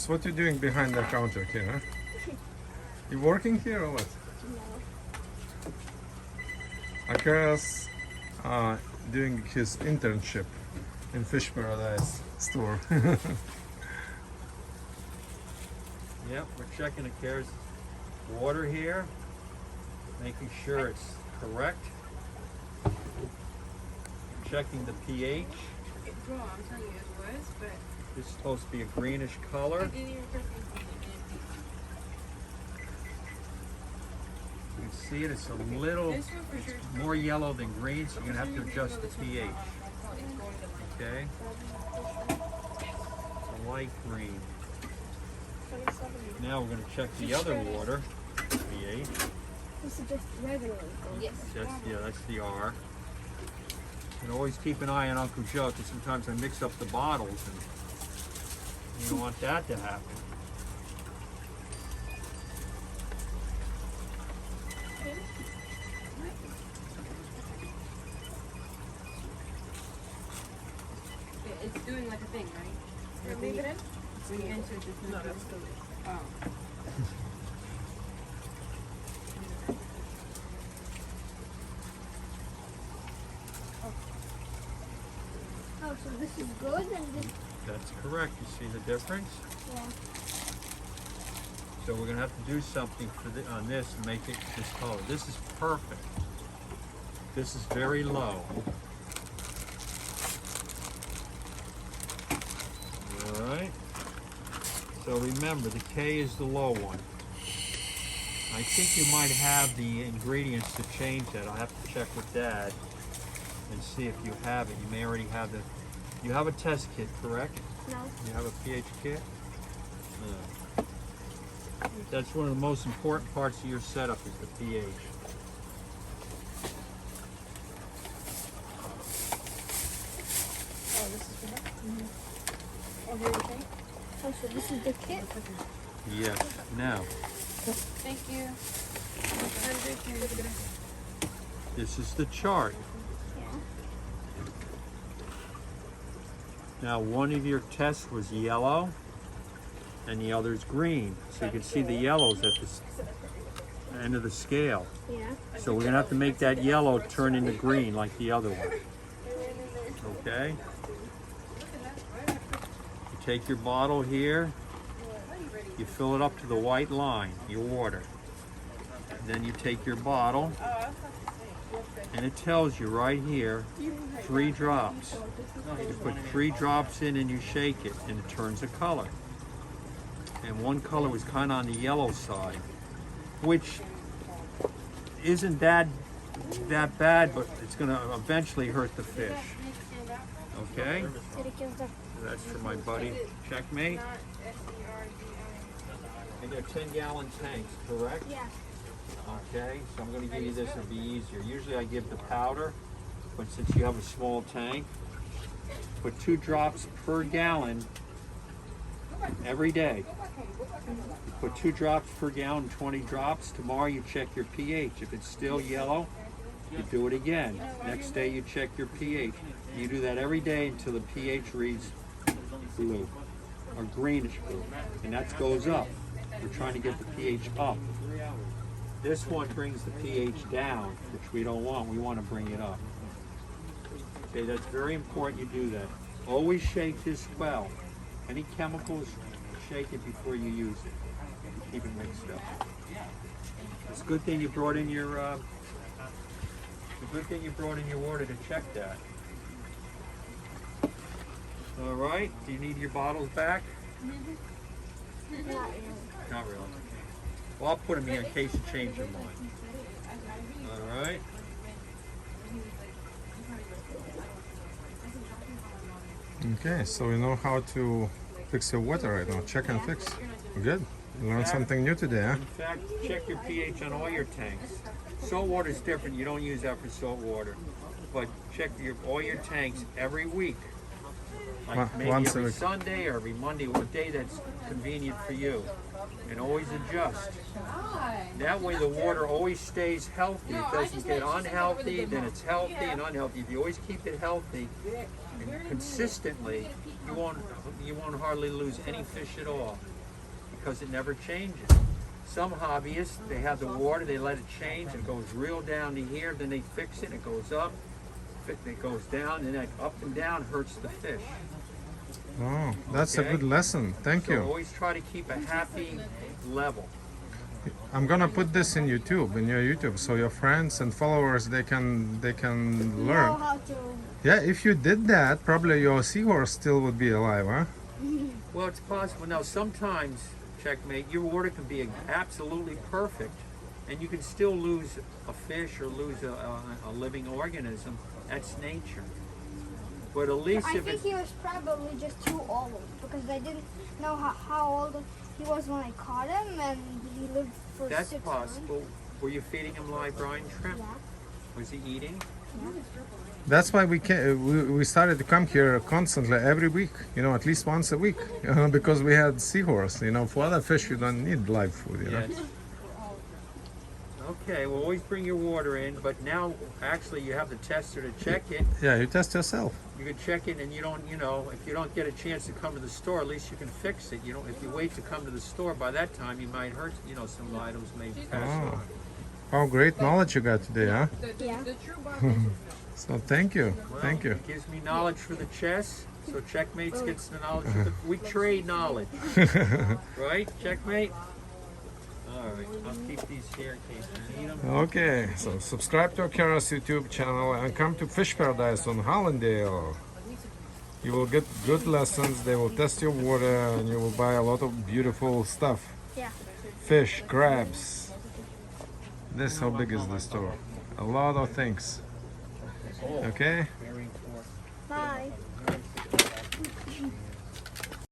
So what you doing behind the counter here, huh? You working here or what? Akeras doing his internship in Fish Paradise store. Yep, we're checking Akeras water here, making sure it's correct. Checking the pH. Bro, I'm telling you, it was, but This is supposed to be a greenish color. I didn't even You can see it, it's a little This one for sure. more yellow than green, so you're gonna have to adjust the pH. Okay? It's a light green. Now we're gonna check the other water, pH. This is just regular. Yes. That's the R. And always keep an eye on Uncle Joe, because sometimes I mix up the bottles and you don't want that to happen. It's doing like a thing, right? You're leaving it? When you enter this. No, that's still Oh. Oh, so this is good and this, That's correct. You see the difference? yeah. So we're gonna have to do something for on this to make it this color. This is perfect. This is very low. All right. So remember, the K is the low one. I think you might have the ingredients to change that. I'll have to check with Dad and see if you have it. You may already have the. You have a test kit, correct? No. You have a pH kit? No. That's one of the most important parts of your setup is the pH. Oh, this is good. Oh, here you think? Oh, so this is the kit? Yes. Now, Thank you. this is the chart. Yeah. Now, one of your tests was yellow and the other's green. So you can see the yellows at the end of the scale. Yeah. So we're gonna have to make that yellow turn into green like the other one. Okay? You take your bottle here, you fill it up to the white line, your water. Then you take your bottle, and it tells you right here, 3 drops. You put 3 drops in and you shake it, and it turns a color. And one color was kind of on the yellow side, which isn't that bad, but it's going to eventually hurt the fish. Okay? That's for my buddy. Checkmate. And they're 10-gallon tanks, correct? Yeah. Okay, so I'm going to give you this, it'll be easier. Usually I give the powder, but since you have a small tank, put 2 drops per gallon every day. You put 2 drops per gallon, 20 drops. Tomorrow you check your pH. If it's still yellow, you do it again. Next day you check your pH. You do that every day until the pH reads blue or greenish blue, and that goes up. We're trying to get the pH up. This one brings the pH down, which we don't want. We want to bring it up. Okay, that's very important you do that. Always shake this well. Any chemicals, shake it before you use it. Keep it mixed up. It's a good thing you brought in your water to check that. All right. Do you need your bottles back? Not really. Not really. Well, I'll put them here in case you change your mind. All right. Okay, so you know how to fix your water right now. Check and fix. Good. Learned something new today, huh? In fact, check your pH on all your tanks. Salt water is different. You don't use that for salt water. But check all your tanks every week. Like maybe Once a every week. Sunday or every Monday, what day that's convenient for you. And always adjust. That way the water always stays healthy. It doesn't get unhealthy, then it's healthy and unhealthy. If you always keep it healthy and consistently, you won't hardly lose any fish at all because it never changes. Some hobbyists, they have the water, they let it change, it goes real down to here, then they fix it, it goes up, it goes down, and that up and down hurts the fish. Oh, that's a Okay. good lesson. Thank So you. always try to keep a happy level. I'm gonna put this in YouTube, in your YouTube, so your friends and followers they can Know learn. how to. Yeah, if you did that, probably your seahorse still would be alive, huh? Well, it's possible. Now, sometimes, checkmate, your water can be absolutely perfect, and you can still lose a fish or lose a living organism. That's nature. But at least I if think it's he was probably just too old because I didn't know how old he was when I caught him, and he lived for that's 6 months. possible. Were you feeding him live brine shrimp? Yeah. Was he eating? That's why we started to come here constantly every week. You know, at least once a week. You know, because we had seahorse. You know, for other fish you don't need live food. You know. Yes. Okay, well, always bring your water in, but now actually you have the tester to check it. Yeah, you test yourself. You can check it, and you don't, if you don't get a chance to come to the store, at least you can fix it. You know, if you wait to come to the store, by that time you might hurt. Some items may pass Oh. on. Oh, great knowledge you got today, huh? Yeah. The true barb. So thank you, Well, thank you. It gives me knowledge for the chess, so Checkmates gets the knowledge of the. We trade knowledge, right? Checkmate. All right, I'll keep these here in case you need them. Okay, so subscribe to Akeras YouTube channel and come to Fish Paradise on Hollandale. You will get good lessons. They will test your water, and you will buy a lot of beautiful stuff. Yeah. Fish, crabs. This, how big is the store? A lot of things. Okay.